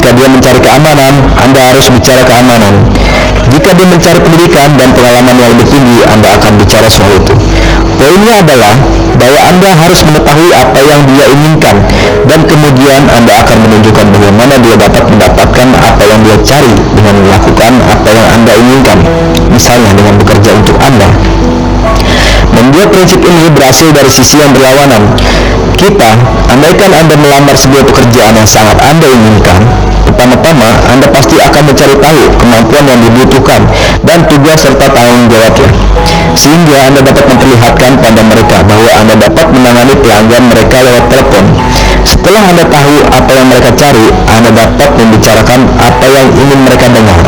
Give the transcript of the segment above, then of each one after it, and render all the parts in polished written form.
Jika dia mencari keamanan, Anda harus bicara keamanan. Jika dia mencari pendidikan dan pengalaman yang lebih tinggi, Anda akan bicara soal itu. Poinnya adalah bahwa Anda harus mengetahui apa yang dia inginkan, dan kemudian Anda akan menunjukkan bagaimana dia dapat mendapatkan apa yang dia cari dengan melakukan apa yang Anda inginkan, misalnya dengan bekerja untuk Anda. Membuat prinsip ini berhasil dari sisi yang berlawanan. Andaikan Anda melamar sebuah pekerjaan yang sangat Anda inginkan, pertama-tama Anda pasti akan mencari tahu kemampuan yang dibutuhkan dan tugas serta tanggung jawabnya, sehingga Anda dapat memperlihatkan pada mereka bahwa Anda dapat menangani pelanggan mereka lewat telepon. Setelah Anda tahu apa yang mereka cari, Anda dapat membicarakan apa yang ingin mereka dengar.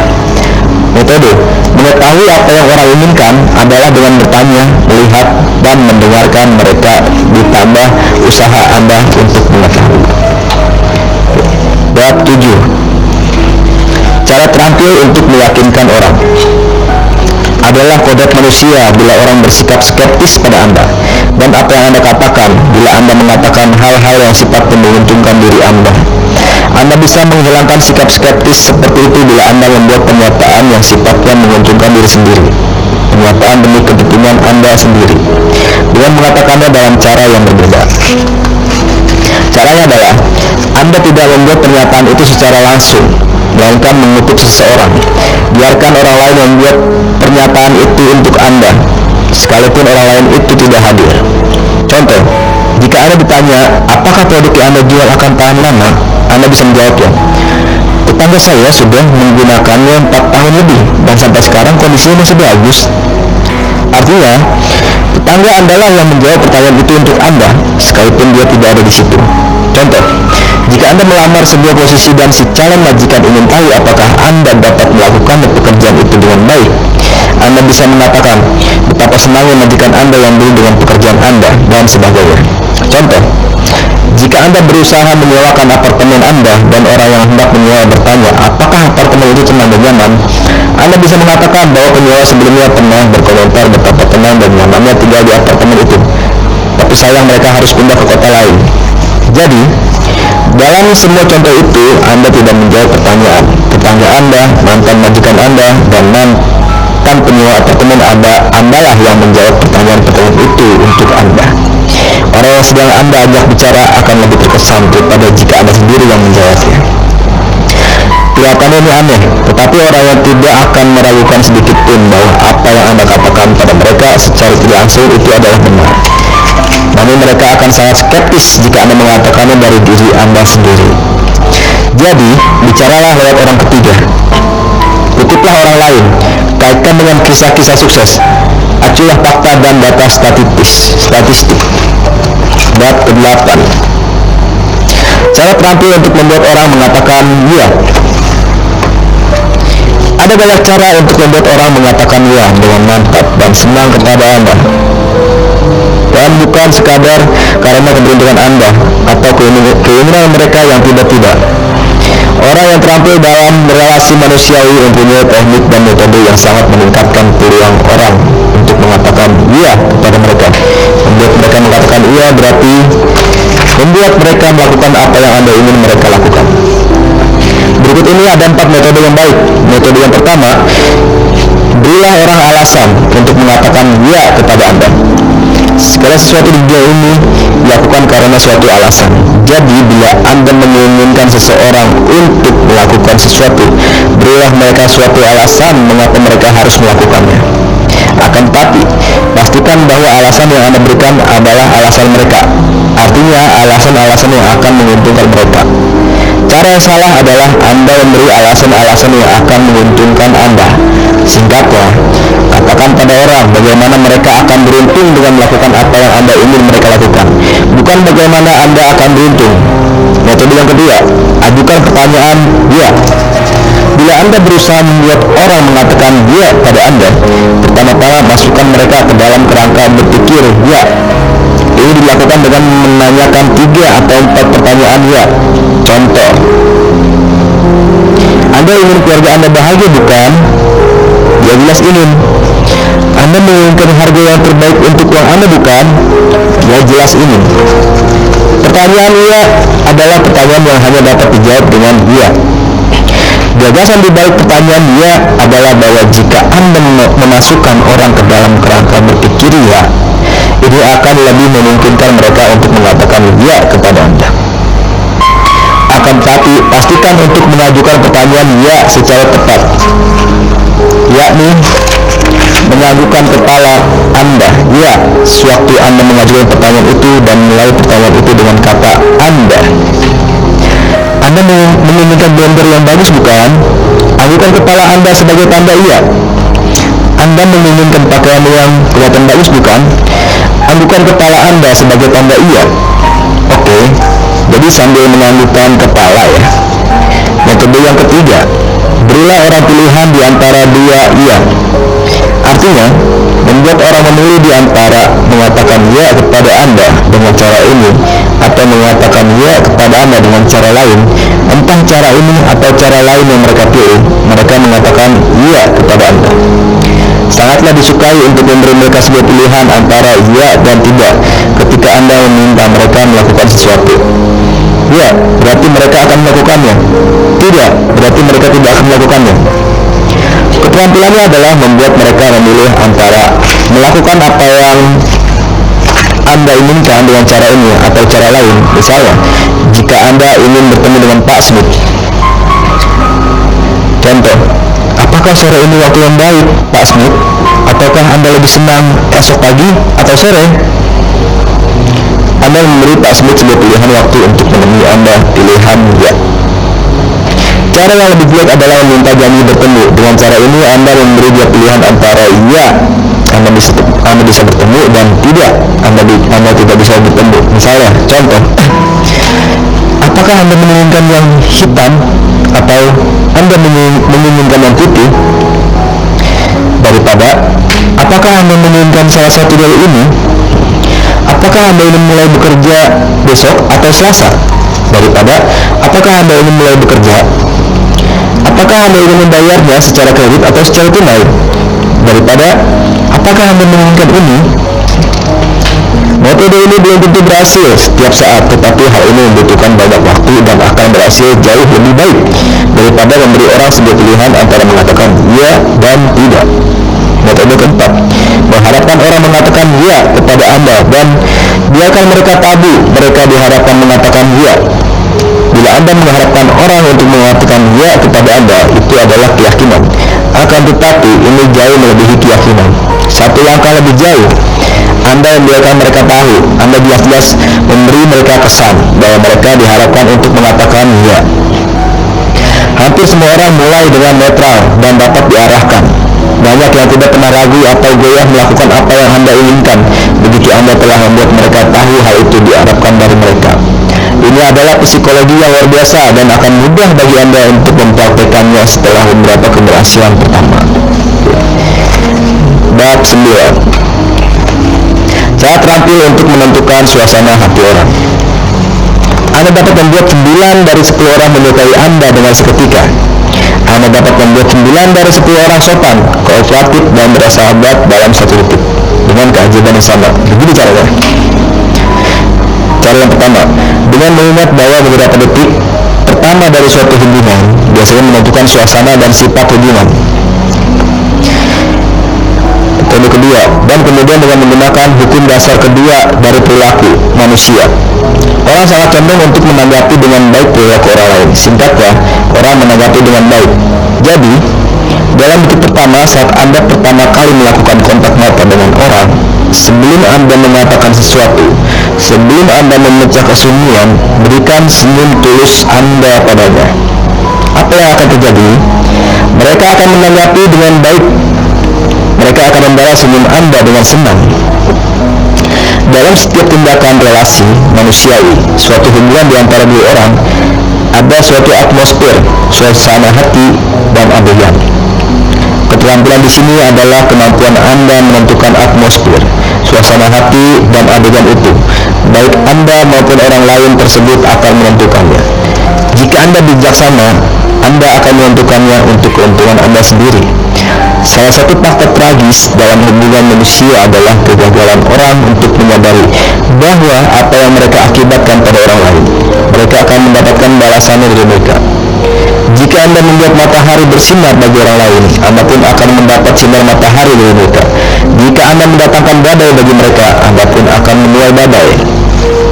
Metode mengetahui apa yang orang inginkan adalah dengan bertanya, melihat, dan mendengarkan mereka, ditambah usaha Anda untuk mengetahui. Bab 7. Cara terampil untuk meyakinkan orang. Adalah kodrat manusia bila orang bersikap skeptis pada Anda, dan apa yang Anda katakan bila Anda mengatakan hal-hal yang sifatnya menguntungkan diri Anda. Anda bisa menghilangkan sikap skeptis seperti itu bila Anda membuat pernyataan yang sifatnya menguntungkan diri sendiri, pernyataan demi kepentingan Anda sendiri, dengan mengatakannya dalam cara yang berbeda. Caranya adalah Anda tidak membuat pernyataan itu secara langsung, melainkan mengutuk seseorang. Biarkan orang lain membuat pernyataan itu untuk Anda, sekalipun orang lain itu tidak hadir. Contoh, jika Anda ditanya, apakah produk yang Anda jual akan tahan lama? Anda bisa menjawabnya, tetangga saya sudah menggunakannya 4 tahun lebih, dan sampai sekarang kondisinya masih bagus. Artinya, tetangga Anda lah yang menjawab pertanyaan itu untuk Anda, sekalipun dia tidak ada di situ. Contoh, jika Anda melamar sebuah posisi dan si calon majikan ingin tahu apakah Anda dapat melakukan pekerjaan itu dengan baik, Anda bisa mengatakan betapa senangnya majikan Anda yang dulu dengan pekerjaan Anda, dan sebagainya. Contoh, jika Anda berusaha menyewakan apartemen Anda dan orang yang hendak menyewa bertanya apakah apartemen itu tenang dan nyaman, Anda bisa mengatakan bahwa penyewa sebelumnya pernah berkomentar betapa tenang dan nyamannya tinggal di apartemen itu, tapi sayang mereka harus pindah ke kota lain. Jadi, dalam semua contoh itu, Anda tidak menjawab pertanyaan. Tetangga Anda, mantan majikan Anda, dan mantan penyewa apartemen Anda lah yang menjawab pertanyaan-pertanyaan itu untuk Anda. Orang yang sedang Anda ajak bicara akan lebih terkesan daripada jika Anda sendiri yang menjawabnya. Kelihatannya ini aneh, tetapi orang yang tidak akan meragukan sedikit pun bahwa apa yang Anda katakan pada mereka secara tidak langsung itu adalah benar. Namun mereka akan sangat skeptis jika Anda mengatakannya dari diri Anda sendiri. Jadi, bicaralah lewat orang ketiga. Kutiplah orang lain, kaitkan dengan kisah-kisah sukses. Acuhlah fakta dan data statistik. Bab 8. Cara terampil untuk membuat orang mengatakan ya. Ada banyak cara untuk membuat orang mengatakan ya dengan mantap dan senang kepada Anda, dan bukan sekadar karena keberuntungan Anda atau keinginan mereka yang tiba-tiba. Orang yang terampil dalam relasi manusiawi mempunyai teknik dan metode yang sangat meningkatkan peluang orang untuk mengatakan iya kepada mereka. Membuat mereka mengatakan iya berarti membuat mereka melakukan apa yang Anda ingin mereka lakukan. Berikut ini ada 4 metode yang baik. Metode yang pertama, berilah orang alasan untuk mengatakan iya kepada Anda. Segala sesuatu di dunia ini dilakukan karena suatu alasan. Jadi bila Anda menginginkan seseorang untuk melakukan sesuatu, berilah mereka suatu alasan mengapa mereka harus melakukannya. Akan tetapi, pastikan bahwa alasan yang Anda berikan adalah alasan mereka. Artinya alasan-alasan yang akan menguntungkan mereka. Cara yang salah adalah Anda memberi alasan-alasan yang akan menguntungkan Anda. Singkatnya, katakan pada orang bagaimana mereka akan beruntung dengan melakukan apa yang Anda ingin mereka lakukan, bukan bagaimana Anda akan beruntung. Metode yang kedua, ajukan pertanyaan ya. Bila Anda berusaha membuat orang mengatakan ya pada Anda, pertama-tama masukkan mereka ke dalam kerangka berpikir ya. Ini dilakukan dengan menanyakan 3 atau 4 pertanyaan ya. Contoh, Anda ingin keluarga Anda bahagia bukan? Ya jelas ingin. Anda menginginkan harga yang terbaik untuk uang Anda bukan? Ya jelas ingin. Pertanyaan ya adalah pertanyaan yang hanya dapat dijawab dengan ya. Gagasan di balik pertanyaan ya adalah bahwa jika Anda memasukkan orang ke dalam kerangka berpikir ya, ini akan lebih memungkinkan mereka untuk mengatakan ya kepada Anda. Akan tetapi pastikan untuk mengajukan pertanyaan ya secara tepat, yakni menganggukkan kepala Anda ya sewaktu Anda mengajukan pertanyaan itu dan mulai pertanyaan itu dengan kata Anda. Anda menginginkan blender yang bagus bukan? Anggukkan kepala Anda sebagai tanda iya. Anda menginginkan pakaian yang kelihatan bagus bukan? Anggukkan kepala Anda sebagai tanda iya. Oke, jadi sambil menganggukkan kepala ya. Metode yang ketiga, berilah orang pilihan di antara dua iya. Artinya, membuat orang memilih di antara mengatakan ya kepada Anda dengan cara ini atau mengatakan ya kepada Anda dengan cara lain. Entah cara ini atau cara lain yang mereka pilih, mereka mengatakan ya kepada Anda. Sangatlah disukai untuk memberi mereka sebuah pilihan antara ya dan tidak ketika Anda meminta mereka melakukan sesuatu. Ya, berarti mereka akan melakukannya. Tidak, berarti mereka tidak akan melakukannya. Keterampilannya adalah membuat mereka memilih antara melakukan apa yang Anda inginkan dengan cara ini atau cara lain. Misalnya, jika Anda ingin bertemu dengan Pak Smith, contoh, apakah sore ini waktu yang baik, Pak Smith? Ataukah Anda lebih senang esok pagi atau sore? Anda memberi Pak Smith sebuah pilihan waktu untuk menemui Anda, pilihan ya. Cara yang lebih baik adalah meminta janji bertemu. Dengan cara ini Anda memberi dia pilihan antara ya, Anda bisa bertemu, dan tidak, Anda tidak bisa bertemu. Misalnya, contoh, apakah Anda menginginkan yang hitam atau Anda menginginkan yang putih? Daripada, apakah Anda menginginkan salah satu dari ini? Apakah Anda ingin mulai bekerja besok atau Selasa? Daripada, apakah Anda ingin mulai bekerja? Apakah Anda ingin membayarnya secara kredit atau secara tunai? Daripada, apakah Anda menginginkan ini? Metode ini belum tentu berhasil setiap saat, tetapi hal ini membutuhkan banyak waktu dan akan berhasil jauh lebih baik daripada memberi orang sebuah pilihan antara mengatakan ya dan tidak. Metode keempat, mengharapkan orang mengatakan ya kepada Anda dan biarkan mereka tabu mereka diharapkan mengatakan ya. Bila Anda mengharapkan orang untuk mengatakan ya kepada Anda, itu adalah keyakinan. Akan tetapi ini jauh melebihi keyakinan. Satu langkah lebih jauh, Anda membiarkan mereka tahu, Anda jelas-jelas memberi mereka kesan bahwa mereka diharapkan untuk mengatakan ya. Hampir semua orang mulai dengan netral dan dapat diarahkan. Banyak yang tidak pernah ragu atau goyah melakukan apa yang Anda inginkan begitu Anda telah membuat mereka tahu hal itu diharapkan dari mereka. Ini adalah psikologi yang luar biasa dan akan mudah bagi Anda untuk mempraktekannya setelah beberapa keberhasilan pertama. Bab 9. Cara terampil untuk menentukan suasana hati orang. Anda dapat membuat 9 dari 10 orang menyukai Anda dengan seketika. Anda dapat membuat 9 dari 10 orang sopan, kooperatif, dan bersahabat dalam satu detik dengan keajaiban yang sama. Begini caranya. Cara yang pertama, dengan mengingat bahwa beberapa detik pertama dari suatu hubungan biasanya menentukan suasana dan sifat hubungan. Metode kedua, dan kemudian dengan menggunakan hukum dasar kedua dari perilaku manusia. Orang sangat condong untuk menanggapi dengan baik perilaku orang lain. Singkatnya, orang menanggapi dengan baik. Jadi, dalam detik pertama saat Anda pertama kali melakukan kontak mata dengan orang, sebelum Anda mengatakan sesuatu, sebelum Anda memecah kesunyian, berikan senyum tulus Anda padanya. Apa yang akan terjadi? Mereka akan menanggapi dengan baik. Mereka akan membalas senyum Anda dengan senang. Dalam setiap tindakan relasi manusiawi, suatu hubungan di antara dua orang, ada suatu atmosfer, suasana hati, dan adegan. Keterampilan di sini adalah kemampuan Anda menentukan atmosfer, suasana hati, dan adegan itu. Baik Anda maupun orang lain tersebut akan menentukannya. Jika Anda bijaksana, Anda akan menentukannya untuk keuntungan Anda sendiri. Salah satu fakta tragis dalam hubungan manusia adalah kegagalan orang untuk menyadari bahwa apa yang mereka akibatkan pada orang lain, mereka akan mendapatkan balasannya dari mereka. Jika Jika Anda membuat matahari bersinar bagi orang lain, Anda pun akan mendapat sinar matahari dari mereka. Jika Anda mendatangkan badai bagi mereka, Anda pun akan menuai badai.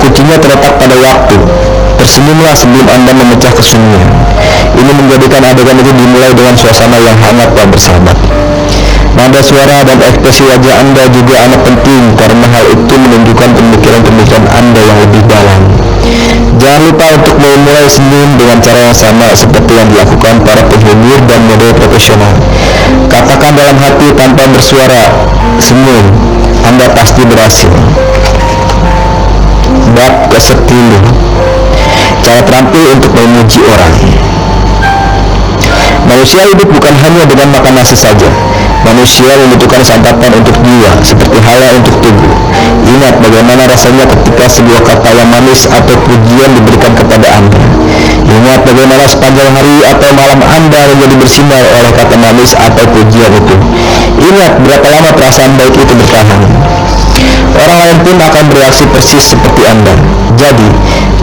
Kuncinya terletak pada waktu. Tersenyumlah sebelum Anda memecah kesunyian. Ini menjadikan adegan itu dimulai dengan suasana yang hangat dan bersahabat. Nada suara dan ekspresi wajah Anda juga amat penting, karena hal itu menunjukkan pemikiran-pemikiran Anda yang lebih dalam. Jangan lupa untuk memulai senyum dengan cara yang sama seperti yang dilakukan para penghibur dan model profesional. Katakan dalam hati tanpa bersuara, senyum, Anda pasti berhasil. Bab ke-10. Cara terampil untuk memuji orang. Manusia hidup bukan hanya dengan makan nasi saja. Manusia membutuhkan santapan untuk jiwa, seperti halnya untuk tubuh. Ingat bagaimana rasanya ketika sebuah kata yang manis atau pujian diberikan kepada Anda. Ingat bagaimana sepanjang hari atau malam Anda menjadi bersinar oleh kata manis atau pujian itu. Ingat berapa lama perasaan baik itu bertahan. Orang lain pun akan bereaksi persis seperti Anda. Jadi,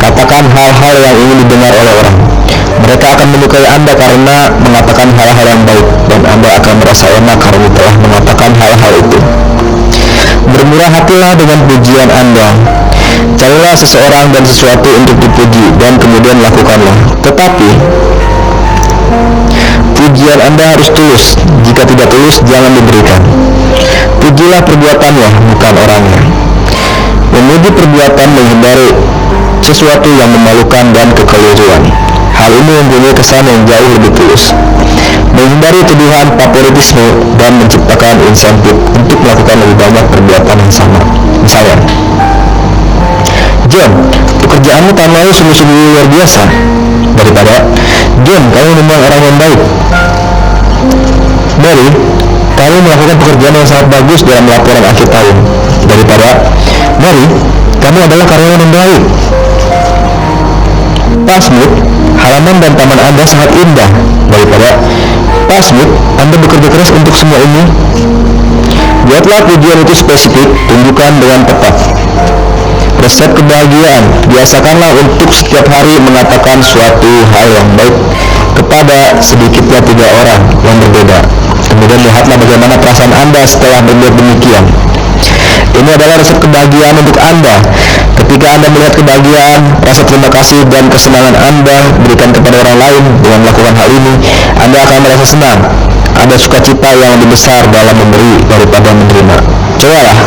katakan hal-hal yang ingin didengar oleh orang. Mereka akan menyukai Anda karena mengatakan hal-hal yang baik, dan Anda akan merasa enak karena telah mengatakan hal-hal itu. Bermurah hatilah dengan pujian Anda. Carilah seseorang dan sesuatu untuk dipuji, dan kemudian lakukanlah. Tetapi, pujian Anda harus tulus. Jika tidak tulus, jangan diberikan. Pujilah perbuatannya, bukan orangnya. Memuji perbuatan menghindari sesuatu yang memalukan dan kekeliruan. Hal ini mempunyai kesan yang jauh lebih tulus. Menghindari tuduhan favoritisme dan menciptakan insentif untuk melakukan lebih banyak perbuatan yang sama. Misalnya, John, pekerjaanmu tahun lalu sungguh-sungguh luar biasa. Daripada, John, kamu memang orang yang baik. Mary, kamu melakukan pekerjaan yang sangat bagus dalam laporan akhir tahun. Daripada, Mary, kamu adalah karyawan yang baik. Pak Smith, halaman dan taman Anda sangat indah. Daripada, Pak Smith, Anda bekerja keras untuk semua ini. Buatlah pujian itu spesifik, tunjukkan dengan tepat. Resep kebahagiaan, biasakanlah untuk setiap hari mengatakan suatu hal yang baik kepada sedikitnya 3 orang yang berbeda. Kemudian lihatlah bagaimana perasaan Anda setelah berbuat demikian. Ini adalah resep kebahagiaan untuk Anda. Ketika Anda melihat kebahagiaan, rasa terima kasih dan kesenangan Anda berikan kepada orang lain dengan melakukan hal ini, Anda akan merasa senang. Ada sukacita yang lebih besar dalam memberi daripada menerima. Cobalah.